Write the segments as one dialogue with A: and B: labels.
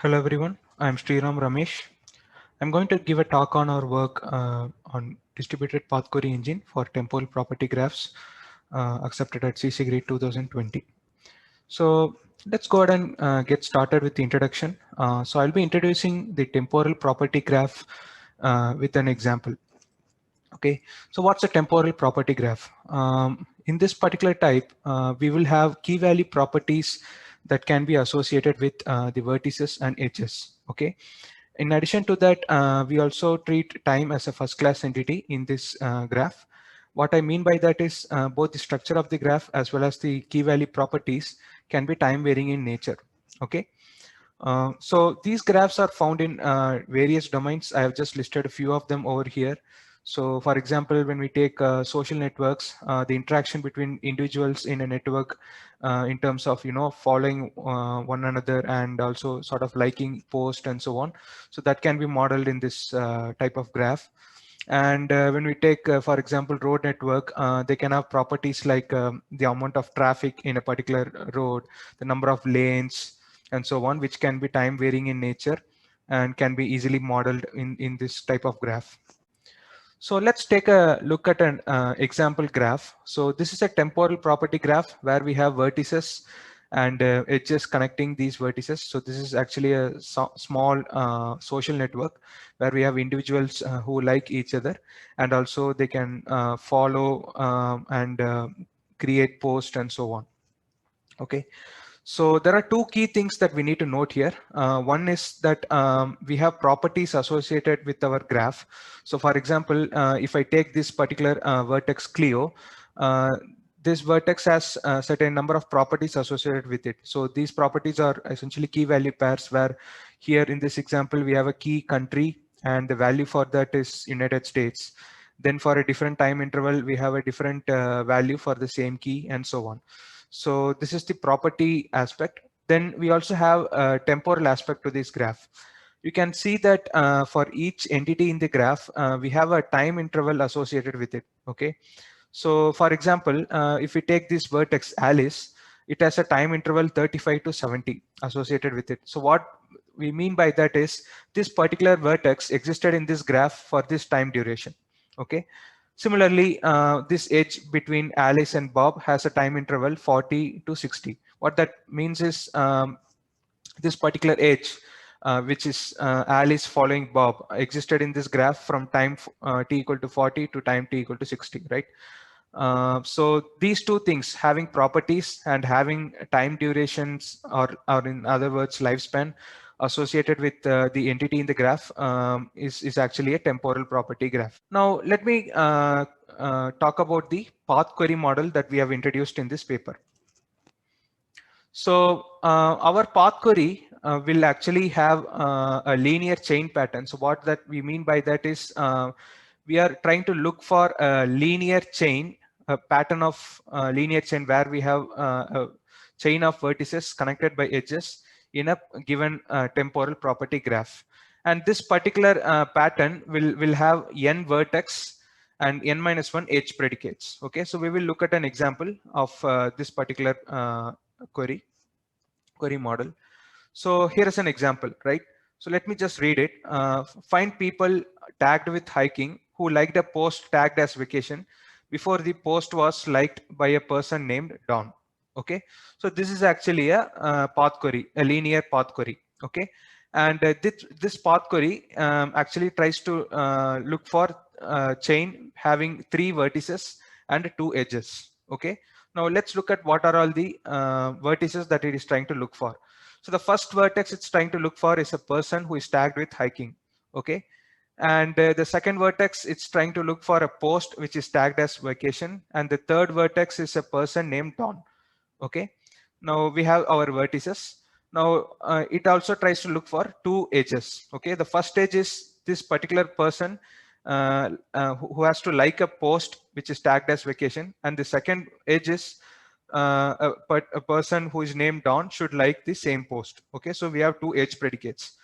A: Hello everyone, I'm Sriram Ramesh. I'm going to give a talk on our work on distributed path query engine for temporal property graphs accepted at CC Grade 2020. So let's go ahead and get started with the introduction. So I'll be introducing the temporal property graph with an example. Okay, so what's a temporal property graph? In this particular type, we will have key value properties that can be associated with the vertices and edges. Okay, in addition to that, we also treat time as a first class entity in this graph. What I mean by that is both the structure of the graph as well as the key value properties can be time varying in nature. Okay. So these graphs are found in various domains. I have just listed a few of them over here. So for example, when we take social networks, the interaction between individuals in a network in terms of, following one another and also sort of liking post and so on. So that can be modeled in this type of graph. And when we take, for example, road network, they can have properties like the amount of traffic in a particular road, the number of lanes, and so on, which can be time varying in nature and can be easily modeled in this type of graph. So let's take a look at an example graph. So this is a temporal property graph where we have vertices and edges connecting these vertices. So this is actually a small social network where we have individuals who like each other, and also they can follow and create posts and so on. Okay. So there are two key things that we need to note here. One is that we have properties associated with our graph. So for example, if I take this particular vertex Clio, uh, this vertex has a certain number of properties associated with it. So these properties are essentially key value pairs, where here in this example, we have a key country and the value for that is United States. Then for a different time interval, we have a different value for the same key and so on. So this is the property aspect. Then we also have a temporal aspect to this graph. You can see that for each entity in the graph, we have a time interval associated with it. Okay. So for example, if we take this vertex Alice, it has a time interval 35 to 70 associated with it. So what we mean by that is this particular vertex existed in this graph for this time duration. Okay. Similarly, this edge between Alice and Bob has a time interval 40 to 60. What that means is this particular edge, which is Alice following Bob, existed in this graph from time t equal to 40 to time t equal to 60, right? So these two things, having properties and having time durations, or in other words, lifespan associated with the entity in the graph, is actually a temporal property graph. Now, let me talk about the path query model that we have introduced in this paper. So our path query will actually have a linear chain pattern. So what that we mean by that is we are trying to look for a linear chain, a pattern of linear chain where we have a chain of vertices connected by edges in a given temporal property graph. And this particular pattern will have n vertex and n minus 1 edge predicates. Okay, so we will look at an example of this particular query model. So here is an example, right? So let me just read it. Find people tagged with hiking who liked a post tagged as vacation before the post was liked by a person named Don. Okay, so this is actually a path query, a linear path query. Okay, and this path query actually tries to look for a chain having 3 vertices and 2 edges. Okay, now let's look at what are all the vertices that it is trying to look for. So the first vertex it's trying to look for is a person who is tagged with hiking. Okay. And the second vertex, it's trying to look for a post which is tagged as vacation. And the third vertex is a person named Don. Okay. Now we have our vertices. Now it also tries to look for 2 edges. Okay. The first edge is this particular person who has to like a post which is tagged as vacation. And the second edge is a person who is named Don should like the same post. Okay, so we have 2 edge predicates.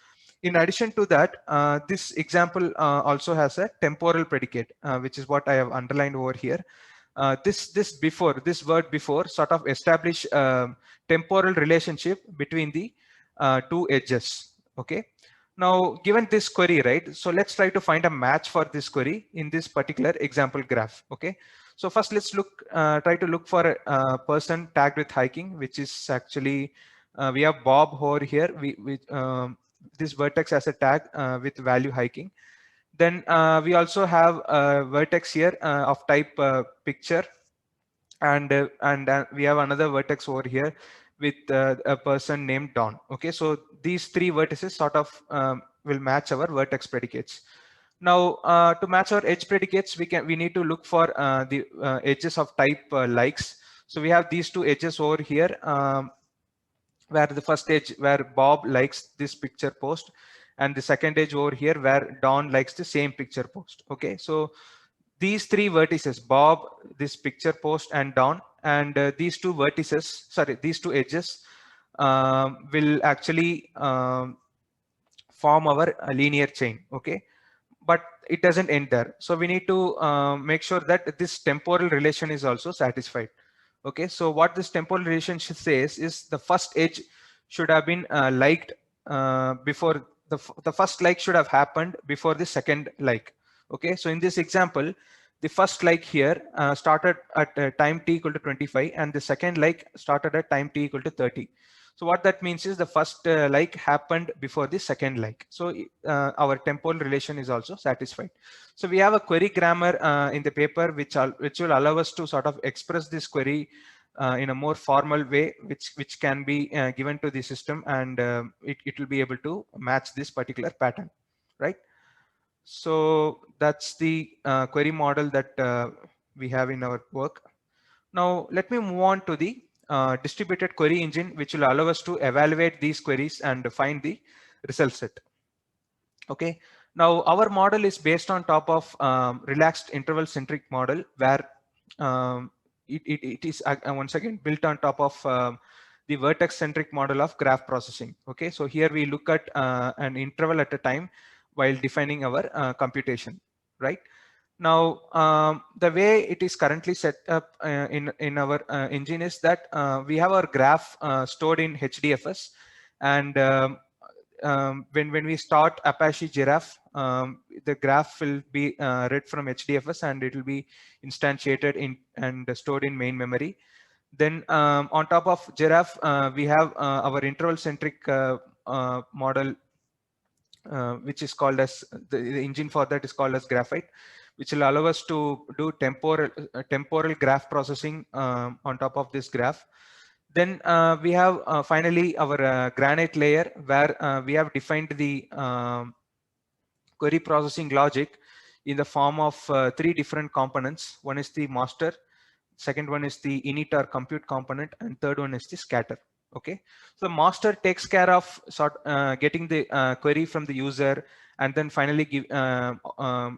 A: In addition to that, this example also has a temporal predicate, which is what I have underlined over here. This word before sort of establish temporal relationship between the 2 edges. Okay. Now, given this query, right? So let's try to find a match for this query in this particular example graph. Okay. So first, let's try to look for a person tagged with hiking, which is actually we have Bob over here. This vertex as a tag with value hiking. Then we also have a vertex here of type picture, and we have another vertex over here with a person named Don. Okay, so these three vertices sort of will match our vertex predicates. Now, to match our edge predicates, we need to look for the edges of type likes. So we have these two edges over here, where the first edge where Bob likes this picture post, and the second edge over here where Don likes the same picture post. Okay, so these three vertices, Bob, this picture post, and Don, and these two vertices, sorry, these two edges will actually form our linear chain. Okay, but it doesn't end there. So we need to make sure that this temporal relation is also satisfied. Okay, so what this temporal relationship says is the first edge should have been liked before the first like should have happened before the second like. Okay, so in this example, the first like here started at time t equal to 25, and the second like started at time t equal to 30. So what that means is the first like happened before the second like. So our temporal relation is also satisfied. So we have a query grammar in the paper which will allow us to sort of express this query in a more formal way, which can be given to the system, and it will be able to match this particular pattern, right? So that's the query model that we have in our work. Now let me move on to the distributed query engine, which will allow us to evaluate these queries and find the result set. Okay. Now our model is based on top of relaxed interval centric model, where it is once again built on top of the vertex centric model of graph processing. Okay. So here we look at an interval at a time while defining our computation, right? Now, the way it is currently set up in our engine is that we have our graph stored in HDFS, and when we start Apache Giraffe, the graph will be read from HDFS, and it will be instantiated in and stored in main memory. Then on top of Giraffe, we have our interval centric model, which is called as the engine for that is called as Graphite, which will allow us to do temporal graph processing on top of this graph. Then we have finally our Granite layer, where we have defined the query processing logic in the form of three different components. One is the master, second one is the init or compute component, and third one is the scatter. Okay, so the master takes care of getting the query from the user, and then finally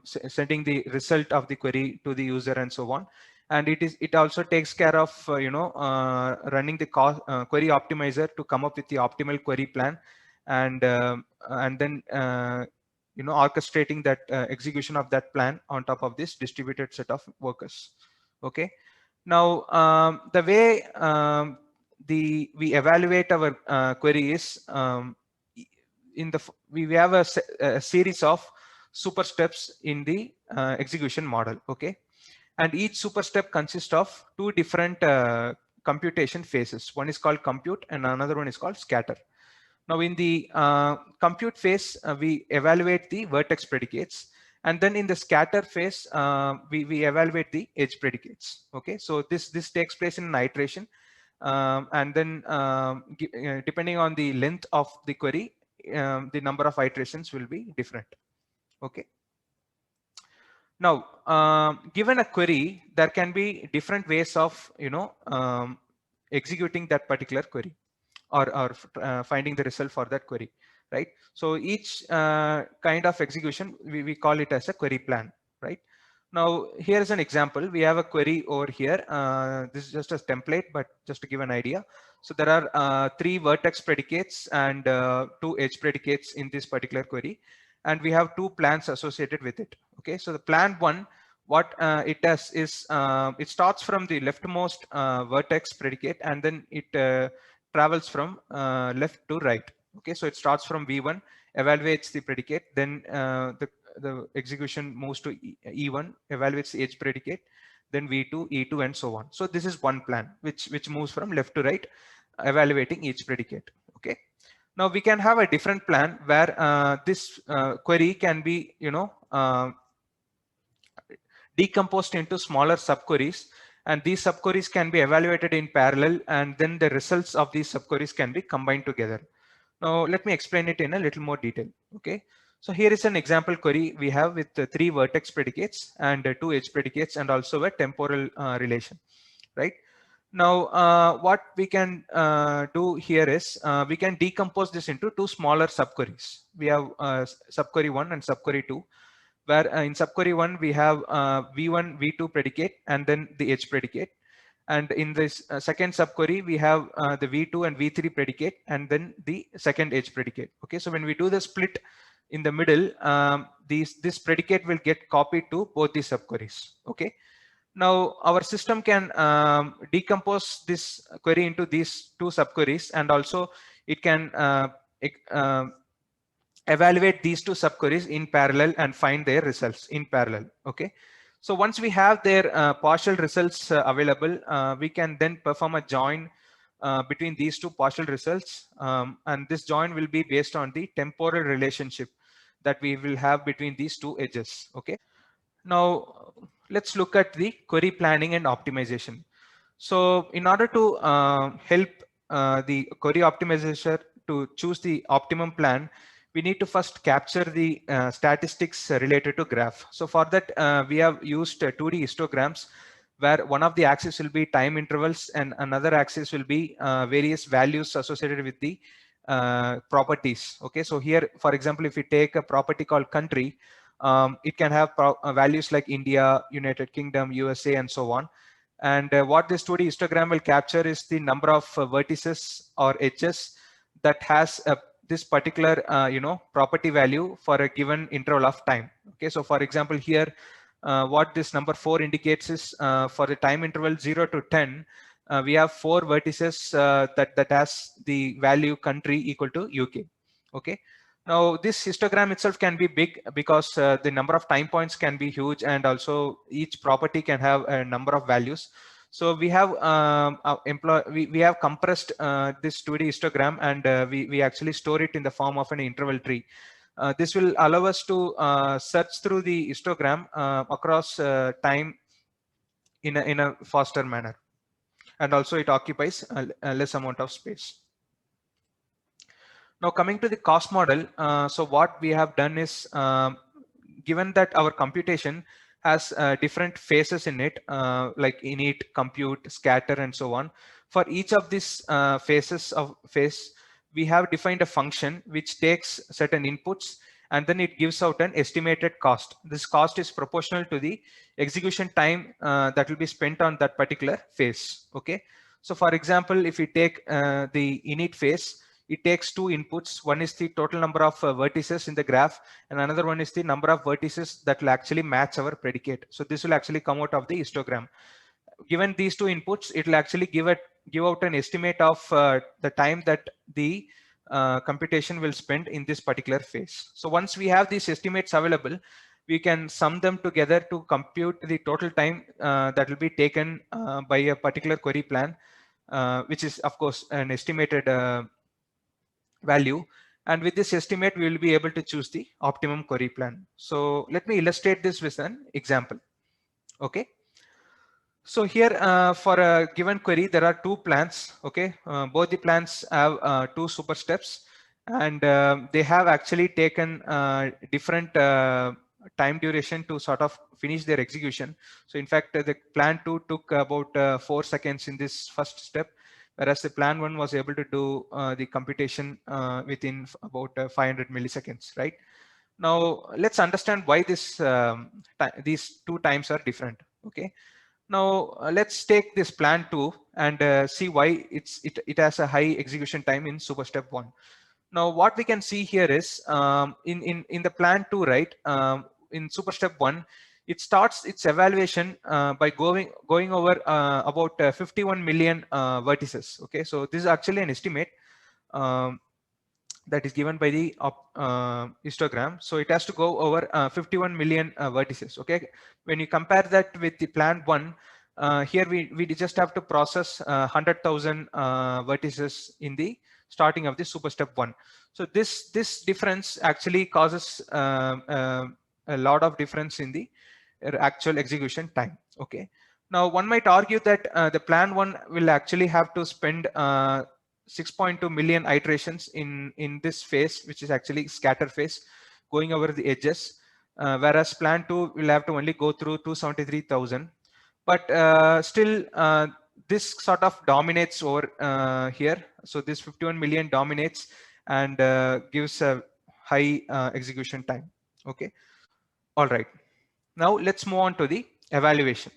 A: sending the result of the query to the user, and so on. And it also takes care of running the query optimizer to come up with the optimal query plan, and then orchestrating that execution of that plan on top of this distributed set of workers. Okay. Now, the way we evaluate our query is we have a series of super steps in the execution model. Okay, and each super step consists of two different computation phases. One is called compute, and another one is called scatter. Now, in the compute phase, we evaluate the vertex predicates, and then in the scatter phase, we evaluate the edge predicates. Okay, so this takes place in an iteration, and then depending on the length of the query, the number of iterations will be different. Okay. Now, given a query, there can be different ways of executing that particular query, or finding the result for that query, right? So each kind of execution, we call it as a query plan, right? Now, here is an example. We have a query over here. This is just a template, but just to give an idea. So there are 3 vertex predicates and 2 edge predicates in this particular query, and we have 2 plans associated with it. Okay, so the plan 1, what it does is it starts from the leftmost vertex predicate, and then it travels from left to right. Okay, so it starts from V1, evaluates the predicate, then the execution moves to E1, evaluates the edge predicate, then V2, E2, and so on. So this is one plan which moves from left to right, evaluating each predicate. Okay. Now we can have a different plan where this query can be, decomposed into smaller subqueries, and these subqueries can be evaluated in parallel, and then the results of these subqueries can be combined together. Now let me explain it in a little more detail. Okay, so here is an example query we have with 3 vertex predicates and 2 edge predicates and also a temporal relation, right? Now what we can do here is we can decompose this into 2 smaller subqueries. We have subquery 1 and subquery 2, where in subquery 1 we have v1 v2 predicate and then the edge predicate, and in this second subquery we have the v2 and v3 predicate and then the second edge predicate. Okay, so when we do the split in the middle, this predicate will get copied to both the subqueries. Okay, now our system can decompose this query into these 2 subqueries, and also it can evaluate these 2 subqueries in parallel and find their results in parallel. Okay, so once we have their partial results available, we can then perform a join between these 2 partial results, and this join will be based on the temporal relationship that we will have between these 2 edges. Okay, now let's look at the query planning and optimization. So in order to help the query optimizer to choose the optimum plan, we need to first capture the statistics related to graph. So for that, we have used 2D histograms, where one of the axes will be time intervals and another axis will be various values associated with the properties. Okay, so here, for example, if we take a property called country, it can have values like India, United Kingdom, USA, and so on. And what this 2D histogram will capture is the number of vertices or edges that has this particular property value for a given interval of time. Okay, so for example here, what this number 4 indicates is for the time interval 0 to 10, we have 4 vertices that has the value country equal to UK. Okay, now this histogram itself can be big because the number of time points can be huge, and also each property can have a number of values. So we have we have compressed this 2D histogram, and we actually store it in the form of an interval tree. This will allow us to search through the histogram across time in a faster manner, and also it occupies a less amount of space. Now coming to the cost model, so what we have done is, given that our computation has different phases in it, like init, compute, scatter, and so on. For each of these phases of phase, we have defined a function which takes certain inputs and then it gives out an estimated cost. This cost is proportional to the execution time that will be spent on that particular phase. Okay, so for example, if we take the init phase, it takes 2 inputs. One is the total number of vertices in the graph, and another one is the number of vertices that will actually match our predicate. So this will actually come out of the histogram. Given these 2 inputs, it will actually give out an estimate of the time that the computation will spend in this particular phase. So once we have these estimates available, we can sum them together to compute the total time that will be taken by a particular query plan, which is of course an estimated value, and with this estimate we will be able to choose the optimum query plan. So let me illustrate this with an example. Okay, so here for a given query there are 2 plans. Okay, both the plans have 2 super steps, and they have actually taken different time duration to sort of finish their execution. So in fact the plan 2 took about 4 seconds in this first step, whereas the plan 1 was able to do the computation within about 500 milliseconds, right? Now let's understand why these 2 times are different. Okay, now let's take this plan 2 and see why it has a high execution time in super step 1. Now what we can see here is in the plan 2, right, in super step 1, it starts its evaluation by going over about 51 million vertices. Okay, so this is actually an estimate. that is given by the histogram. So it has to go over 51 million vertices. Okay, when you compare that with the plan 1, here we just have to process 100,000 vertices in the starting of the super step 1. So this difference actually causes a lot of difference in the actual execution time. Okay, now one might argue that the plan 1 will actually have to spend 6.2 million iterations in this phase, which is actually scatter phase, going over the edges, whereas plan 2 will have to only go through 273,000. But still, this sort of dominates over here. So this 51 million dominates and gives a high execution time. Okay, all right. Now let's move on to the evaluation.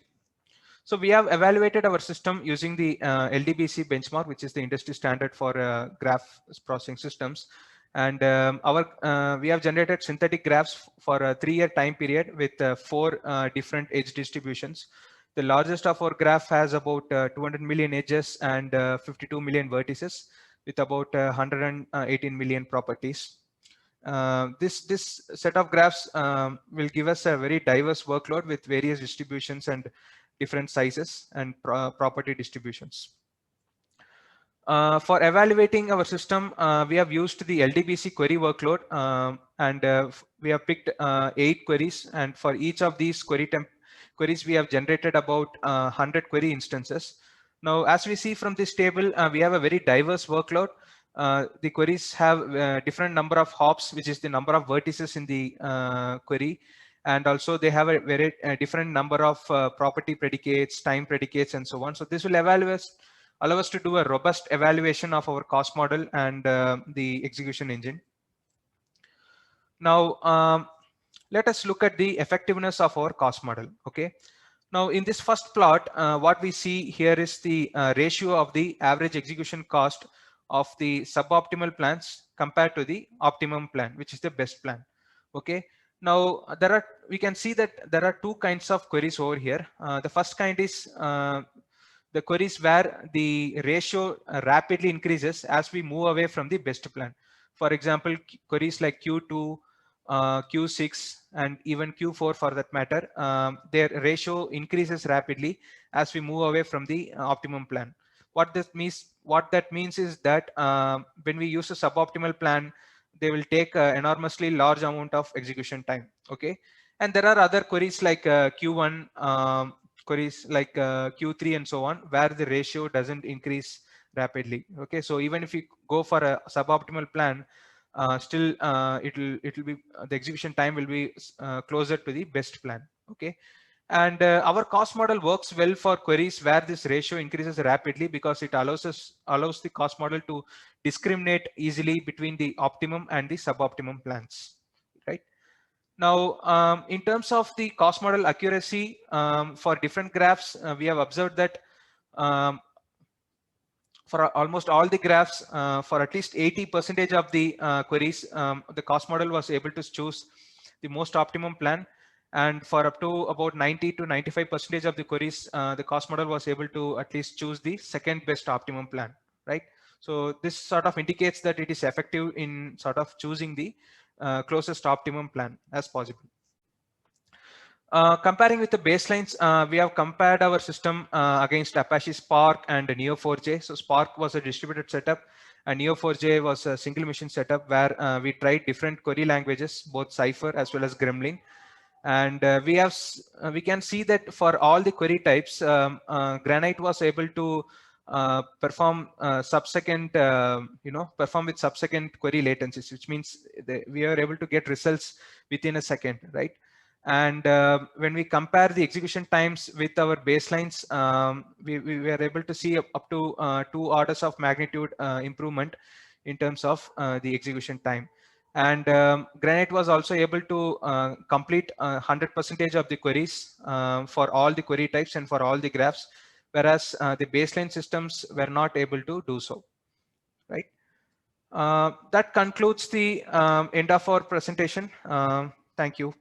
A: So we have evaluated our system using the LDBC benchmark, which is the industry standard for graph processing systems. And we have generated synthetic graphs for a 3-year time period with 4 different edge distributions. The largest of our graph has about 200 million edges and 52 million vertices with about 118 million properties. This set of graphs will give us a very diverse workload with various distributions and different sizes and property distributions. For evaluating our system, we have used the LDBC query workload, and we have picked 8 queries, and for each of these queries we have generated about 100 query instances. Now, as we see from this table, we have a very diverse workload. The queries have different number of hops, which is the number of vertices in the query, and also they have a very different number of property predicates, time predicates, and so on. So this will allow us to do a robust evaluation of our cost model and the execution engine. Now, let us look at the effectiveness of our cost model. Okay. Now, in this first plot, what we see here is the ratio of the average execution cost of the suboptimal plans compared to the optimum plan, which is the best plan. Okay. Now, we can see that there are 2 kinds of queries over here. The first kind is the queries where the ratio rapidly increases as we move away from the best plan. For example, queries like Q2, Q6, and even Q4 for that matter, their ratio increases rapidly as we move away from the optimum plan. What that means is that when we use a suboptimal plan, they will take an enormously large amount of execution time. Okay, and there are other queries like Q1, queries like Q3, and so on, where the ratio doesn't increase rapidly. Okay, so even if you go for a suboptimal plan, still it'll be the execution time will be closer to the best plan. Okay, and our cost model works well for queries where this ratio increases rapidly because it allows the cost model to discriminate easily between the optimum and the suboptimum plans. Right. Now, in terms of the cost model accuracy for different graphs, we have observed that for almost all the graphs, for at least 80% of the queries, the cost model was able to choose the most optimum plan. And for up to about 90 to 95% of the queries, the cost model was able to at least choose the second best optimum plan, right? So this sort of indicates that it is effective in sort of choosing the closest optimum plan as possible. Comparing with the baselines, we have compared our system against Apache Spark and Neo4j. So Spark was a distributed setup and Neo4j was a single machine setup where we tried different query languages, both Cypher as well as Gremlin. And we can see that for all the query types, Granite was able to perform perform with sub-second query latencies, which means we are able to get results within a second, right? And when we compare the execution times with our baselines, we were able to see up to 2 orders of magnitude improvement in terms of the execution time. And Granite was also able to complete 100% of the queries for all the query types and for all the graphs, whereas the baseline systems were not able to do so, right? That concludes the end of our presentation. Thank you.